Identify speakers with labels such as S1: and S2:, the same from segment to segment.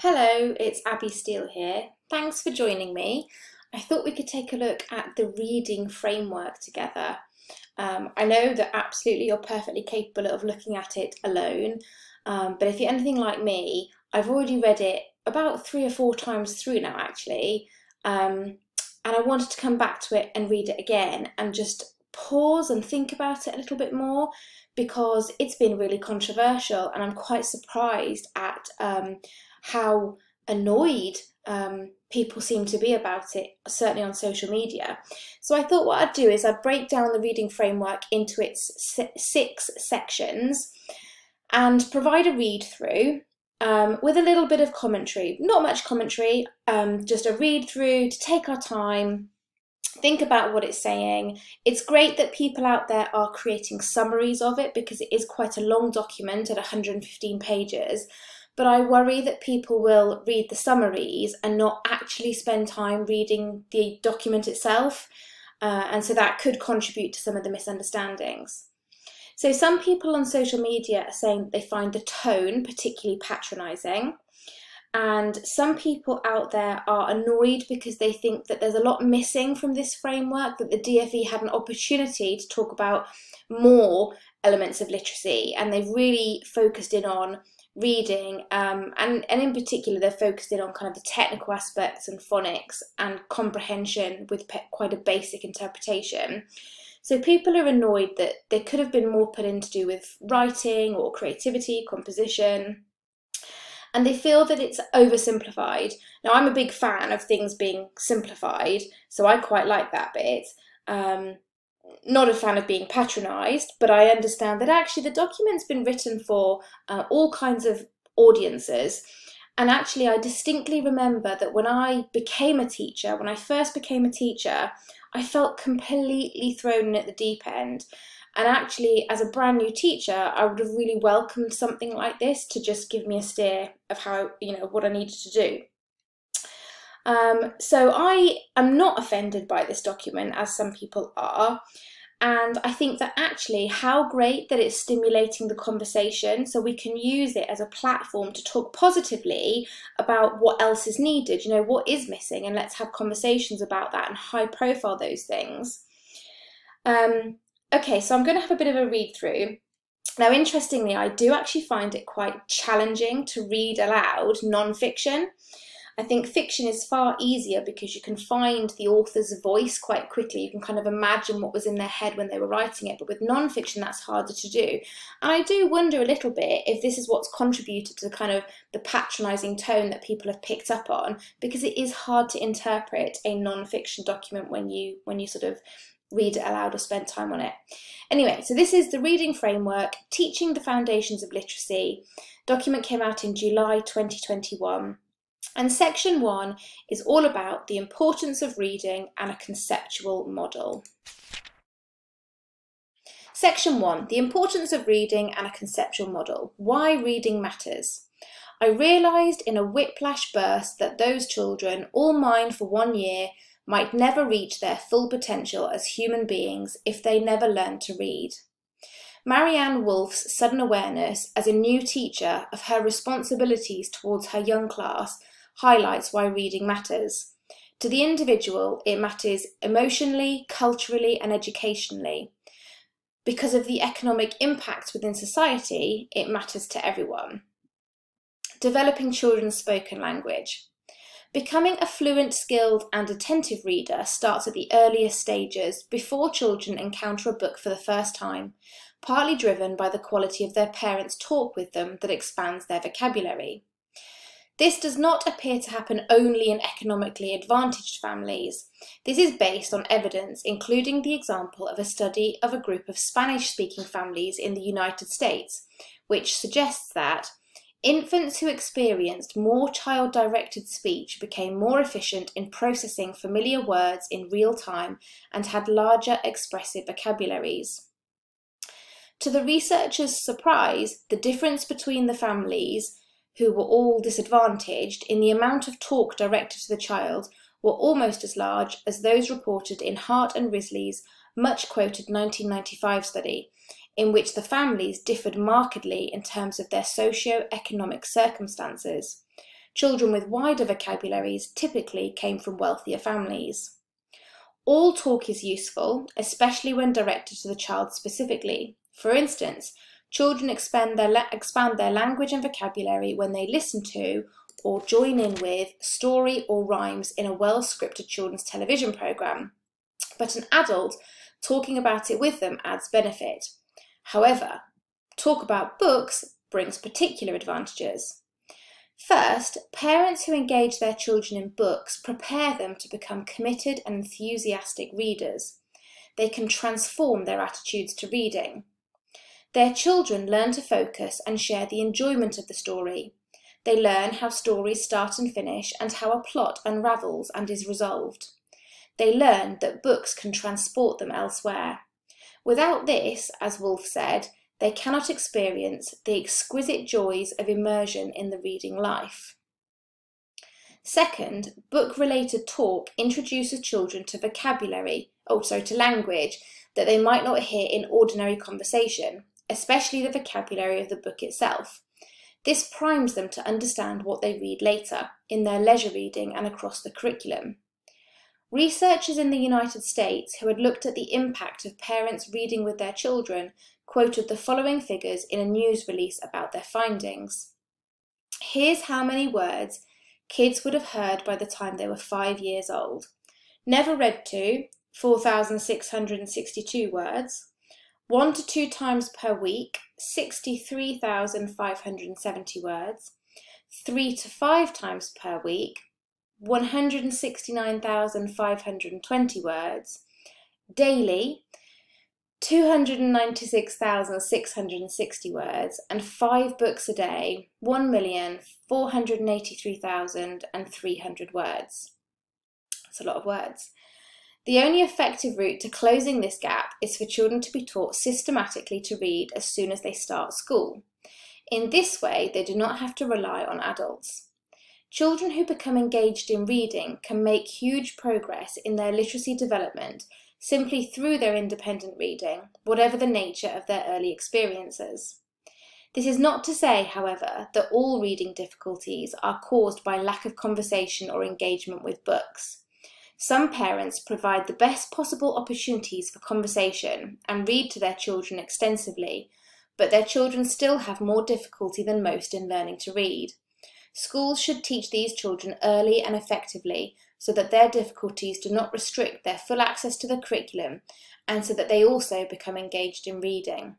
S1: Hello, it's Abby Steele here. Thanks for joining me. I thought we could take a look at the reading framework together. I know that absolutely you're perfectly capable of looking at it alone, but if you're anything like me, I've already read it about 3 or 4 times through now actually, and I wanted to come back to it and read it again and just pause and think about it a little bit more because it's been really controversial and I'm quite surprised at how annoyed people seem to be about it, certainly on social media. So I thought what I'd do is I'd break down the reading framework into its 6 sections and provide a read through with a little bit of commentary. Not much commentary, just a read through to take our time, think about what it's saying. It's great that people out there are creating summaries of it because it is quite a long document at 115 pages. But I worry that people will read the summaries and not actually spend time reading the document itself, and so that could contribute to some of the misunderstandings. So some people on social media are saying that they find the tone particularly patronising, and some people out there are annoyed because they think that there's a lot missing from this framework, that the DfE had an opportunity to talk about more elements of literacy, and they've really focused in on reading, and in particular they're focused in on kind of the technical aspects and phonics and comprehension with quite a basic interpretation. So people are annoyed that there could have been more put in to do with writing or creativity, composition, and they feel that it's oversimplified. Now I'm a big fan of things being simplified, so I quite like that bit. Not a fan of being patronised, but I understand that actually the document's been written for all kinds of audiences. And actually I distinctly remember that when I became a teacher, when I first became a teacher, I felt completely thrown in at the deep end. And actually as a brand new teacher, I would have really welcomed something like this to just give me a steer of how, what I needed to do. So I am not offended by this document, as some people are, and I think that actually how great that it's stimulating the conversation, so we can use it as a platform to talk positively about what else is needed, what is missing, and let's have conversations about that and high profile those things. Okay, so I'm going to have a bit of a read through. Now, interestingly, I do actually find it quite challenging to read aloud non-fiction. I think fiction is far easier because you can find the author's voice quite quickly. You can kind of imagine what was in their head when they were writing it, but with non-fiction that's harder to do. And I do wonder a little bit if this is what's contributed to kind of the patronising tone that people have picked up on, because it is hard to interpret a non-fiction document when you sort of read it aloud or spend time on it. Anyway, so this is the reading framework, Teaching the Foundations of Literacy. Document came out in July 2021. And section 1 is all about the importance of reading and a conceptual model. Section 1, the importance of reading and a conceptual model. Why reading matters. I realised in a whiplash burst that those children, all mine for 1 year, might never reach their full potential as human beings if they never learned to read. Marianne Wolf's sudden awareness as a new teacher of her responsibilities towards her young class highlights why reading matters. To the individual, it matters emotionally, culturally, and educationally. Because of the economic impacts within society, it matters to everyone. Developing children's spoken language. Becoming a fluent, skilled, and attentive reader starts at the earliest stages, before children encounter a book for the first time, partly driven by the quality of their parents' talk with them that expands their vocabulary. This does not appear to happen only in economically advantaged families. This is based on evidence, including the example of a study of a group of Spanish-speaking families in the United States, which suggests that infants who experienced more child-directed speech became more efficient in processing familiar words in real time and had larger expressive vocabularies. To the researchers' surprise, the difference between the families, who were all disadvantaged in the amount of talk directed to the child, were almost as large as those reported in Hart and Risley's much-quoted 1995 study, in which the families differed markedly in terms of their socio-economic circumstances. Children with wider vocabularies typically came from wealthier families. All talk is useful, especially when directed to the child specifically. For instance, children expand their language and vocabulary when they listen to or join in with story or rhymes in a well-scripted children's television program. But an adult talking about it with them adds benefit. However, talk about books brings particular advantages. First, parents who engage their children in books prepare them to become committed and enthusiastic readers. They can transform their attitudes to reading. Their children learn to focus and share the enjoyment of the story. They learn how stories start and finish and how a plot unravels and is resolved. They learn that books can transport them elsewhere. Without this, as Woolf said, they cannot experience the exquisite joys of immersion in the reading life. Second, book-related talk introduces children to language that they might not hear in ordinary conversation, especially the vocabulary of the book itself. This primes them to understand what they read later, in their leisure reading and across the curriculum. Researchers in the United States who had looked at the impact of parents reading with their children quoted the following figures in a news release about their findings. Here's how many words kids would have heard by the time they were 5 years old. Never read to, 4,662 words. 1 to 2 times per week, 63,570 words. 3 to 5 times per week, 169,520 words. Daily, 296,660 words, and 5 books a day, 1,483,300 words. That's a lot of words. The only effective route to closing this gap is for children to be taught systematically to read as soon as they start school. In this way, they do not have to rely on adults. Children who become engaged in reading can make huge progress in their literacy development simply through their independent reading, whatever the nature of their early experiences. This is not to say, however, that all reading difficulties are caused by lack of conversation or engagement with books. Some parents provide the best possible opportunities for conversation and read to their children extensively, but their children still have more difficulty than most in learning to read. Schools should teach these children early and effectively so that their difficulties do not restrict their full access to the curriculum and so that they also become engaged in reading.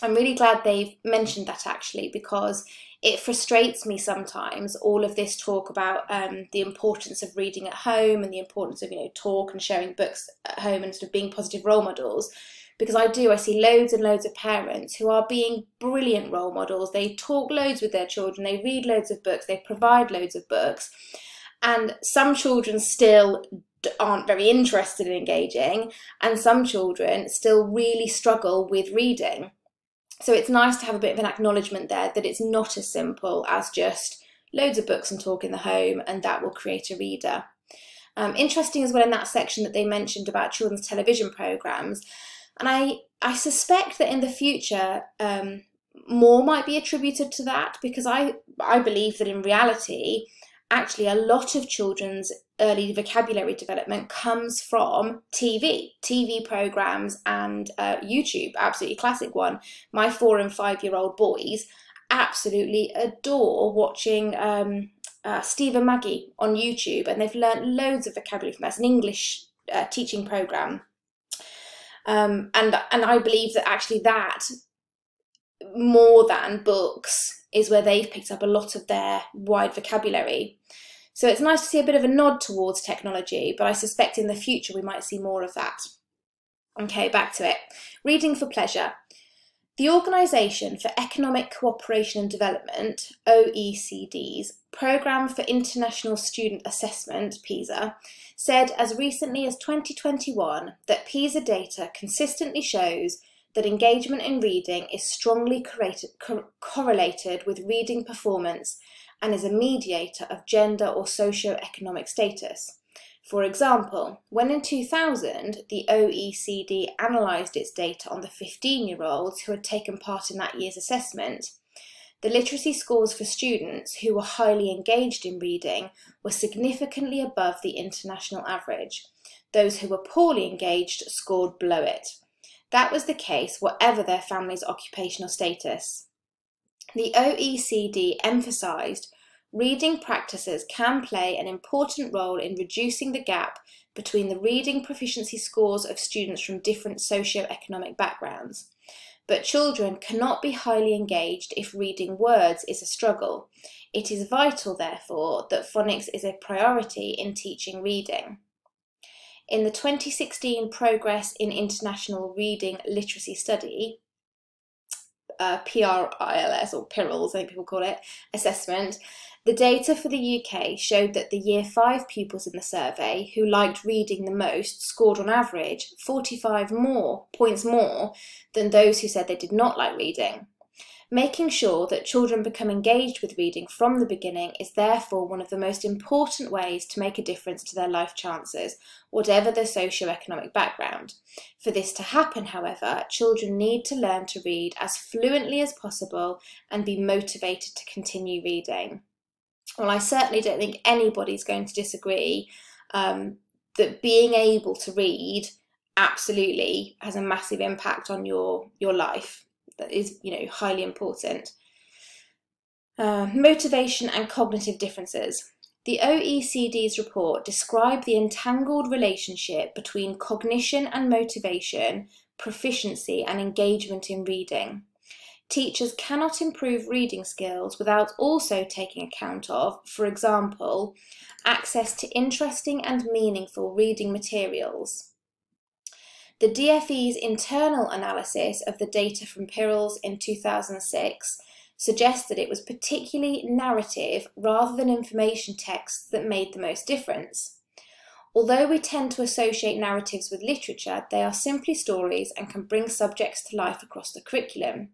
S1: I'm really glad they've mentioned that actually, because it frustrates me sometimes, all of this talk about the importance of reading at home and the importance of talk and sharing books at home and sort of being positive role models. Because I see loads and loads of parents who are being brilliant role models. They talk loads with their children, they read loads of books, they provide loads of books, and some children still aren't very interested in engaging, and some children still really struggle with reading. So it's nice to have a bit of an acknowledgement there that it's not as simple as just loads of books and talk in the home and that will create a reader. Interesting as well in that section that they mentioned about children's television programmes. And I suspect that in the future, more might be attributed to that, because I believe that in reality, actually a lot of children's early vocabulary development comes from TV programmes and YouTube, absolutely classic one. My 4 and 5 year old boys absolutely adore watching Steve and Maggie on YouTube, and they've learnt loads of vocabulary from that. It's an English teaching programme. And I believe that actually that, more than books, is where they've picked up a lot of their wide vocabulary. So it's nice to see a bit of a nod towards technology, but I suspect in the future we might see more of that. Okay, back to it. Reading for pleasure. The Organisation for Economic Cooperation and Development, OECD's Programme for International Student Assessment, PISA, said as recently as 2021 that PISA data consistently shows that engagement in reading is strongly correlated with reading performance and is a mediator of gender or socio-economic status. For example, when in 2000 the OECD analysed its data on the 15-year-olds who had taken part in that year's assessment, The literacy scores for students who were highly engaged in reading were significantly above the international average. Those who were poorly engaged scored below it. That was the case whatever their family's occupational status. The OECD emphasised reading practices can play an important role in reducing the gap between the reading proficiency scores of students from different socio-economic backgrounds. But children cannot be highly engaged if reading words is a struggle. It is vital, therefore, that phonics is a priority in teaching reading. In the 2016 Progress in International Reading Literacy Study, PRILS, or PIRLS, I think people call it, assessment, the data for the UK showed that the Year 5 pupils in the survey who liked reading the most scored on average 45 points more than those who said they did not like reading. Making sure that children become engaged with reading from the beginning is therefore one of the most important ways to make a difference to their life chances, whatever their socio-economic background. For this to happen, however, children need to learn to read as fluently as possible and be motivated to continue reading. Well, I certainly don't think anybody's going to disagree that being able to read absolutely has a massive impact on your life. That is, highly important. Motivation and cognitive differences. The OECD's report described the entangled relationship between cognition and motivation, proficiency and engagement in reading. Teachers cannot improve reading skills without also taking account of, for example, access to interesting and meaningful reading materials. The DFE's internal analysis of the data from PIRLS in 2006 suggests that it was particularly narrative rather than information texts that made the most difference. Although we tend to associate narratives with literature, they are simply stories and can bring subjects to life across the curriculum.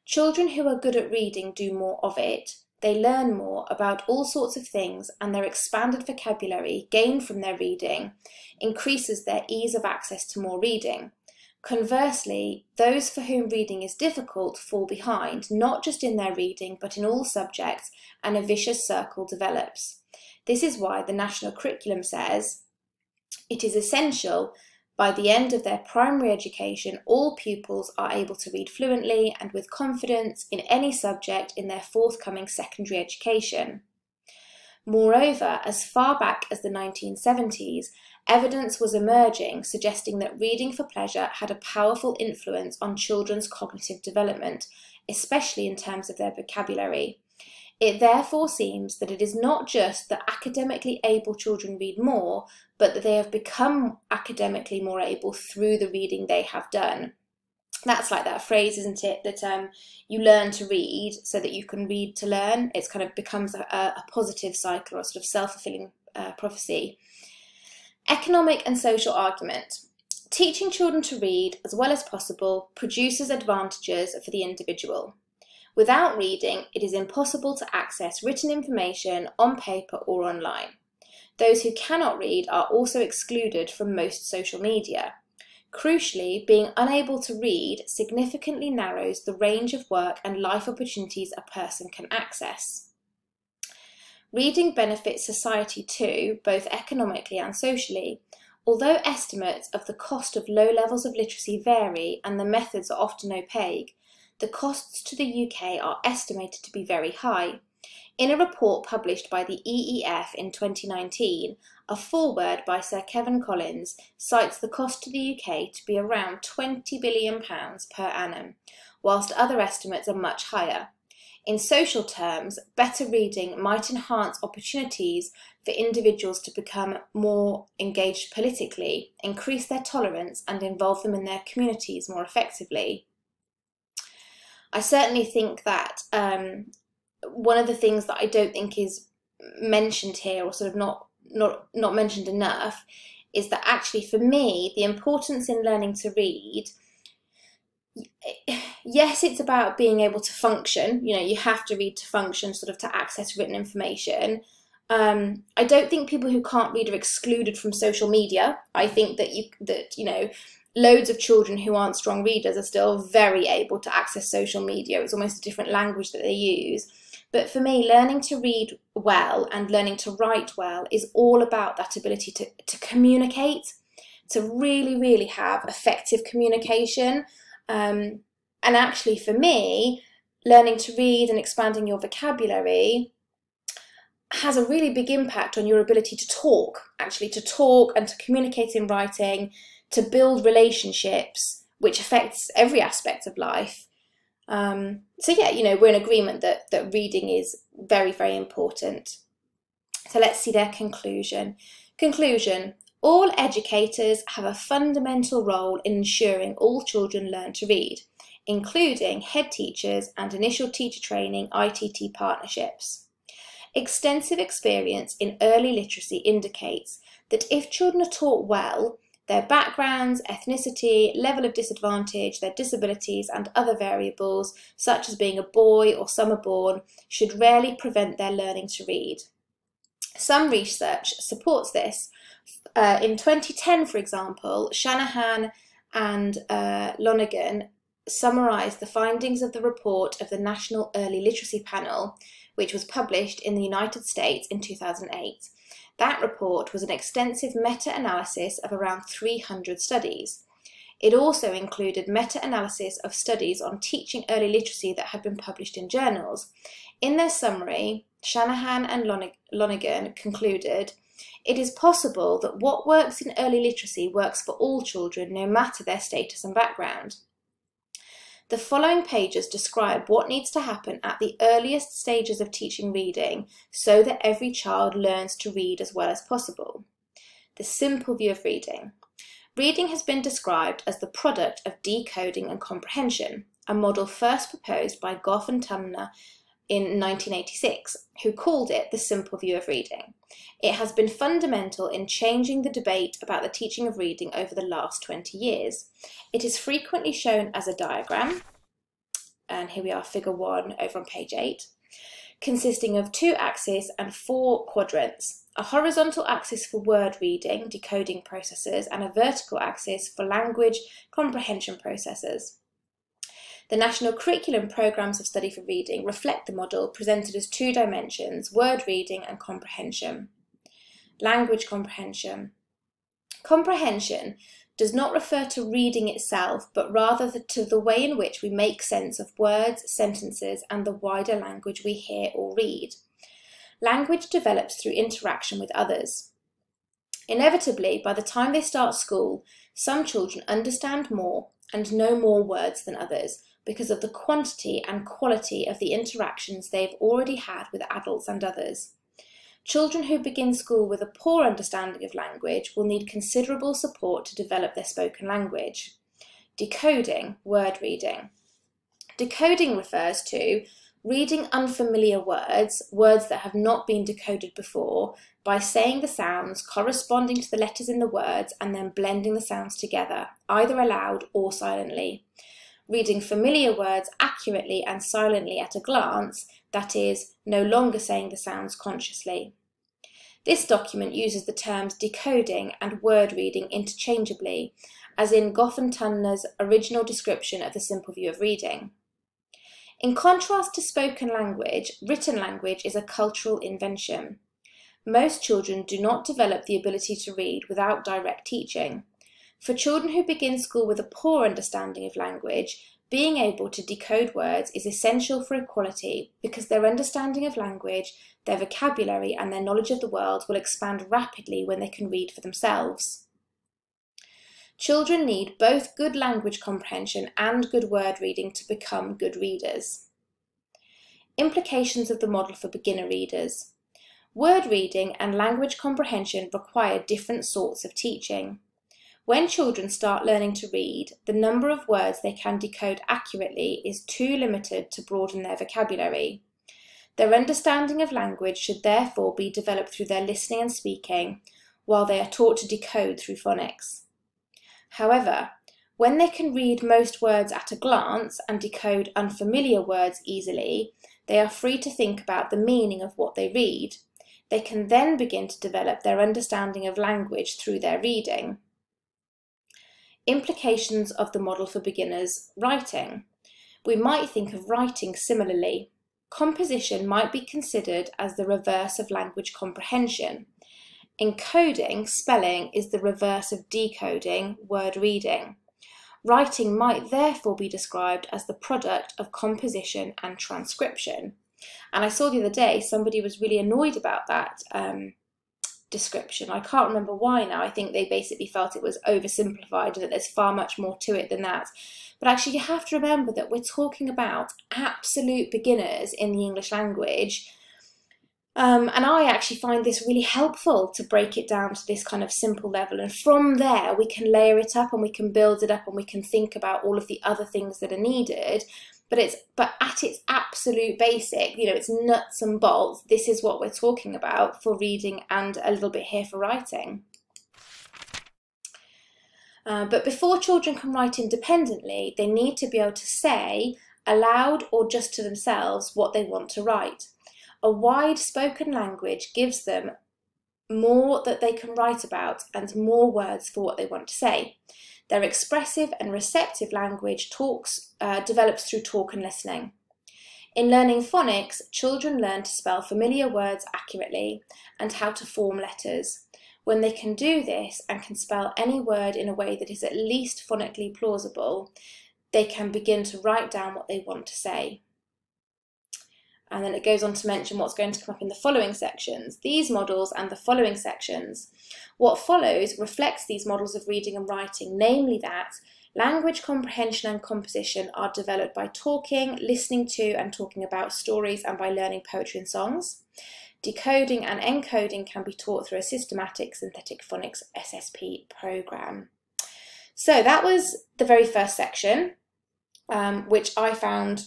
S1: Children who are good at reading do more of it. They learn more about all sorts of things, and their expanded vocabulary gained from their reading increases their ease of access to more reading. Conversely, those for whom reading is difficult fall behind, not just in their reading, but in all subjects, and a vicious circle develops. This is why the national curriculum says it is essential by the end of their primary education, all pupils are able to read fluently and with confidence in any subject in their forthcoming secondary education. Moreover, as far back as the 1970s, evidence was emerging suggesting that reading for pleasure had a powerful influence on children's cognitive development, especially in terms of their vocabulary. It therefore seems that it is not just that academically able children read more, but that they have become academically more able through the reading they have done. That's like that phrase, isn't it, that you learn to read so that you can read to learn. It kind of becomes a positive cycle or a sort of self-fulfilling prophecy. Economic and social argument. Teaching children to read as well as possible produces advantages for the individual. Without reading, it is impossible to access written information on paper or online. Those who cannot read are also excluded from most social media. Crucially, being unable to read significantly narrows the range of work and life opportunities a person can access. Reading benefits society too, both economically and socially. Although estimates of the cost of low levels of literacy vary and the methods are often opaque, the costs to the UK are estimated to be very high. In a report published by the EEF in 2019, a foreword by Sir Kevin Collins cites the cost to the UK to be around £20 billion per annum, whilst other estimates are much higher. In social terms, better reading might enhance opportunities for individuals to become more engaged politically, increase their tolerance, and involve them in their communities more effectively. I certainly think that one of the things that I don't think is mentioned here, or sort of not mentioned enough, is that actually for me, the importance in learning to read, yes, it's about being able to function. You have to read to function, sort of to access written information. I don't think people who can't read are excluded from social media. I think that loads of children who aren't strong readers are still very able to access social media. It's almost a different language that they use. But for me, learning to read well and learning to write well is all about that ability to communicate, to really, really have effective communication. And actually for me, learning to read and expanding your vocabulary has a really big impact on your ability to talk, actually to talk and to communicate in writing, to build relationships, which affects every aspect of life. So yeah, you know, we're in agreement that reading is very, very important. So let's see their conclusion. Conclusion: all educators have a fundamental role in ensuring all children learn to read, including head teachers and initial teacher training ITT partnerships. Extensive experience in early literacy indicates that if children are taught well, their backgrounds, ethnicity, level of disadvantage, their disabilities and other variables, such as being a boy or summer born, should rarely prevent their learning to read. Some research supports this. In 2010, for example, Shanahan and Lonergan summarised the findings of the report of the National Early Literacy Panel, which was published in the United States in 2008. That report was an extensive meta-analysis of around 300 studies. It also included meta-analysis of studies on teaching early literacy that had been published in journals. In their summary, Shanahan and Lonergan concluded, "It is possible that what works in early literacy works for all children, no matter their status and background." The following pages describe what needs to happen at the earliest stages of teaching reading so that every child learns to read as well as possible. The simple view of reading. Reading has been described as the product of decoding and comprehension, a model first proposed by Goff and Tumner in 1986, who called it the simple view of reading. It has been fundamental in changing the debate about the teaching of reading over the last 20 years. It is frequently shown as a diagram, and here we are, figure 1 over on page 8, consisting of 2 axes and 4 quadrants, a horizontal axis for word reading, decoding processes, and a vertical axis for language comprehension processes. The National Curriculum Programmes of Study for Reading reflect the model presented as 2 dimensions, word reading and comprehension. Language comprehension. Comprehension does not refer to reading itself, but rather to the way in which we make sense of words, sentences, and the wider language we hear or read. Language develops through interaction with others. Inevitably, by the time they start school, some children understand more and know more words than others, because of the quantity and quality of the interactions they've already had with adults and others. Children who begin school with a poor understanding of language will need considerable support to develop their spoken language. Decoding, word reading. Decoding refers to reading unfamiliar words, words that have not been decoded before, by saying the sounds corresponding to the letters in the words and then blending the sounds together, either aloud or silently. Reading familiar words accurately and silently at a glance, that is, no longer saying the sounds consciously. This document uses the terms decoding and word reading interchangeably, as in Goff and Tumner's original description of the simple view of reading. In contrast to spoken language, written language is a cultural invention. Most children do not develop the ability to read without direct teaching. For children who begin school with a poor understanding of language, being able to decode words is essential for equality because their understanding of language, their vocabulary, and their knowledge of the world will expand rapidly when they can read for themselves. Children need both good language comprehension and good word reading to become good readers. Implications of the model for beginner readers. Word reading and language comprehension require different sorts of teaching. When children start learning to read, the number of words they can decode accurately is too limited to broaden their vocabulary. Their understanding of language should therefore be developed through their listening and speaking, while they are taught to decode through phonics. However, when they can read most words at a glance and decode unfamiliar words easily, they are free to think about the meaning of what they read. They can then begin to develop their understanding of language through their reading. Implications of the model for beginners writing. We might think of writing similarly. Composition might be considered as the reverse of language comprehension. Encoding, spelling, is the reverse of decoding, word reading. Writing might therefore be described as the product of composition and transcription. And I saw the other day somebody was really annoyed about that description. I can't remember why now. I think they basically felt it was oversimplified and that there's far much more to it than that. But actually you have to remember that we're talking about absolute beginners in the English language. And I actually find this really helpful to break it down to this kind of simple level. And from there we can layer it up and we can build it up and we can think about all of the other things that are needed. But at its absolute basic, you know, it's nuts and bolts. This is what we're talking about for reading and a little bit here for writing. But before children can write independently, they need to be able to say aloud or just to themselves what they want to write. A wide spoken language gives them more that they can write about and more words for what they want to say. Their expressive and receptive language develops through talk and listening. In learning phonics, children learn to spell familiar words accurately and how to form letters. When they can do this and can spell any word in a way that is at least phonically plausible, they can begin to write down what they want to say. And then it goes on to mention what's going to come up in the following sections, these models and the following sections. What follows reflects these models of reading and writing, namely that language comprehension and composition are developed by talking, listening to and talking about stories and by learning poetry and songs. Decoding and encoding can be taught through a systematic synthetic phonics SSP program. So that was the very first section, which I found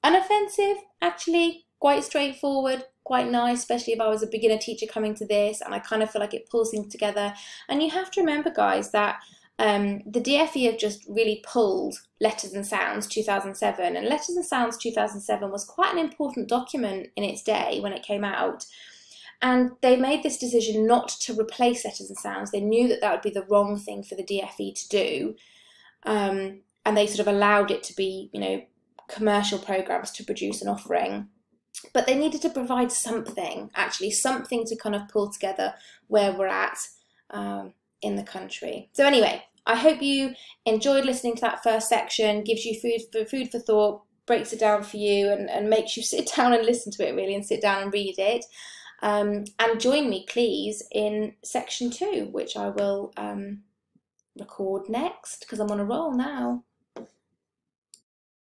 S1: unoffensive, actually, quite straightforward, quite nice, especially if I was a beginner teacher coming to this, and I kind of feel like it pulls things together. And you have to remember, guys, that the DFE have just really pulled Letters and Sounds 2007, and Letters and Sounds 2007 was quite an important document in its day when it came out. And they made this decision not to replace Letters and Sounds. They knew that that would be the wrong thing for the DFE to do, and they sort of allowed it to be, you know, commercial programs to produce an offering. But they needed to provide something, actually, something to kind of pull together where we're at in the country. So anyway, I hope you enjoyed listening to that first section, gives you food for thought, breaks it down for you and makes you sit down and listen to it really and sit down and read it. And join me, please, in section 2, which I will record next because I'm on a roll now.